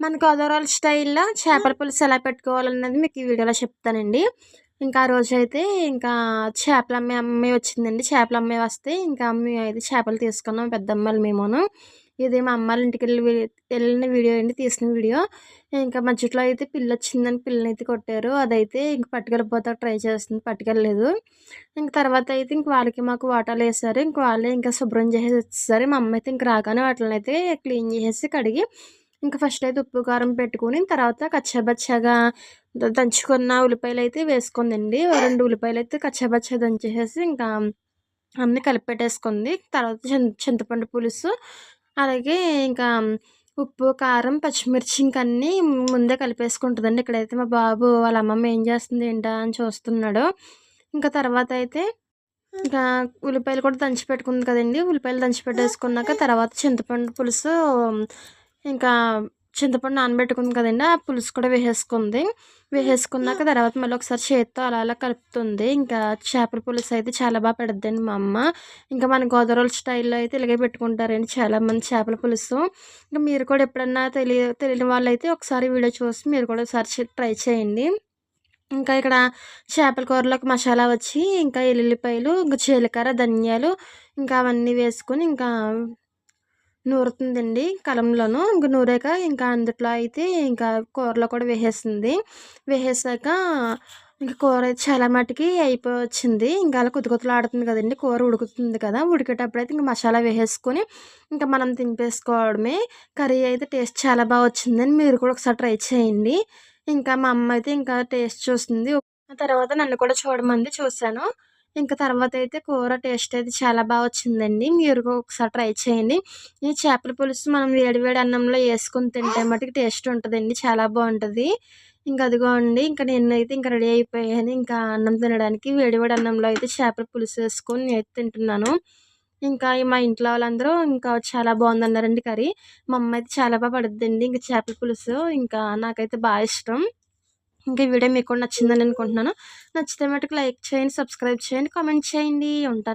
మన గోదావరి స్టైల్‌లో చేపల పులుసు ఎలా పెట్టుకోవాలన్నది మీకు ఈ వీడియోలో చెప్తానండి. ఇంకా ఆ రోజైతే ఇంకా చేపలమ్మే అమ్మాయి వచ్చిందండి. చేపలమ్మాయి వస్తే ఇంకా మేమైతే చేపలు తీసుకున్నాం పెద్దమ్మాయిలు మేమును. ఇది మా అమ్మాళ్ళ ఇంటికెళ్ళి ఎళ్ళిన వీడియో అండి తీసిన వీడియో. ఇంకా మధ్యలో అయితే పిల్లొచ్చిందని పిల్లనైతే కొట్టారు. అదైతే ఇంక పట్టుకెళ్ళిపోతాకి ట్రై చేస్తుంది. పట్టుకెళ్ళలేదు. ఇంక తర్వాత అయితే ఇంక వాళ్ళకి మాకు వాటాలేసారు. ఇంక వాళ్ళే ఇంకా శుభ్రం చేసేసి వచ్చేసారు. మా అమ్మ అయితే ఇంక రాగానే వాటిలనైతే క్లీన్ చేసేసి కడిగి ఇంక ఫస్ట్ అయితే ఉప్పు, కారం పెట్టుకొని తర్వాత కచ్చాబచ్చాగా దంచుకున్న ఉల్లిపాయలైతే వేసుకుందండి. ఓ 2 ఉల్లిపాయలైతే కచ్చాబచ్చా దంచేసేసి ఇంకా అన్నీ కలిపి పెట్టేసుకుంది. తర్వాత చింతపండు పులుసు, అలాగే ఇంకా ఉప్పు, కారం, పచ్చిమిర్చి ఇంక అన్నీ ముందే కలిపేసుకుంటదండి. ఇక్కడైతే మా బాబు వాళ్ళ అమ్మమ్మ ఏం చేస్తుంది ఏంటా అని చూస్తున్నాడు. ఇంకా తర్వాత అయితే ఇంకా ఉల్లిపాయలు కూడా దంచి పెట్టుకుంది కదండీ! ఉల్లిపాయలు దంచి పెట్టేసుకున్నాక తర్వాత చింతపండు పులుసు ఇంకా చింతపండు నానబెట్టుకుంది కదండీ! ఆ పులుసు కూడా వేసేసుకుంది. వేసేసుకున్నాక తర్వాత మళ్ళీ ఒకసారి చేత్తో అలా అలా కలుపుతుంది. ఇంకా చేపల పులుసు అయితే చాలా పెడుద్దండి మా అమ్మ. ఇంకా మన గోదావరి స్టైల్‌లో అయితే ఇలాగే పెట్టుకుంటారండి చాలామంది చేపల పులుసు. ఇంక మీరు కూడా ఎప్పుడన్నా తెలియని వాళ్ళైతే ఒకసారి వీడియో చూసి మీరు కూడా ఒకసారి ట్రై చేయండి. ఇంకా ఇక్కడ చేపల కూరలోకి మసాలా వచ్చి ఇంకా ఎల్లుల్లిపాయలు, ఇంక జీలకర్ర, ధనియాలు ఇంకా అవన్నీ వేసుకొని ఇంకా నూరుతుందండి కలంలోను. ఇంక నూరాక ఇంకా అందుట్లో అయితే ఇంకా కూరలో కూడా వేసేసింది. వేసేసాక ఇంక కూర అయితే చాలా మటికి అయిపోవచ్చింది. ఇంకా అలా కుతకుతలాడుతుంది కదండీ! కూర ఉడుకుతుంది కదా! ఉడికేటప్పుడైతే ఇంక మసాలా వేసేసుకొని ఇంకా మనం దింపేసుకోవడమే. కర్రీ అయితే టేస్ట్ చాలా వచ్చిందండి. మీరు కూడా ఒకసారి ట్రై చేయండి. ఇంకా మా అమ్మ అయితే ఇంకా టేస్ట్ చూస్తుంది. ఆ తర్వాత నన్ను కూడా చూడమంది చూసాను. ఇంక తర్వాతయితే కూర టేస్ట్ అయితే చాలా వచ్చిందండి. మీరు ఒకసారి ట్రై చేయండి. ఈ చేపల పులుసు మనం వేడి వేడి అన్నంలో యేసుకొని తింటే మటికి టేస్ట్ ఉంటదండి. చాలా బావుంటది. ఇంక అదిగోండి ఇంక నేనైతే ఇంక రెడీ అయిపోయాను. ఇంకా అన్నం తినడానికి వేడి వేడి అన్నంలో అయితే చేపల పులుసు యేసుకొని నేనైతే తింటున్నాను. ఇంకా మా ఇంట్లో వాళ్ళందరూ ఇంకా చాలా బావుందన్నారండి కర్రీ. మా అమ్మ అయితే చాలా పడుద్దండి. ఇంక చేపల పులుసు ఇంకా నాకైతే ఇష్టం. ఇంకా ఈ వీడియో మీకు కూడా నచ్చిందని అనుకుంటున్నాను. నచ్చితే మటుకు లైక్ చేయండి, సబ్స్క్రైబ్ చేయండి, కామెంట్ చేయండి. ఉంటాను.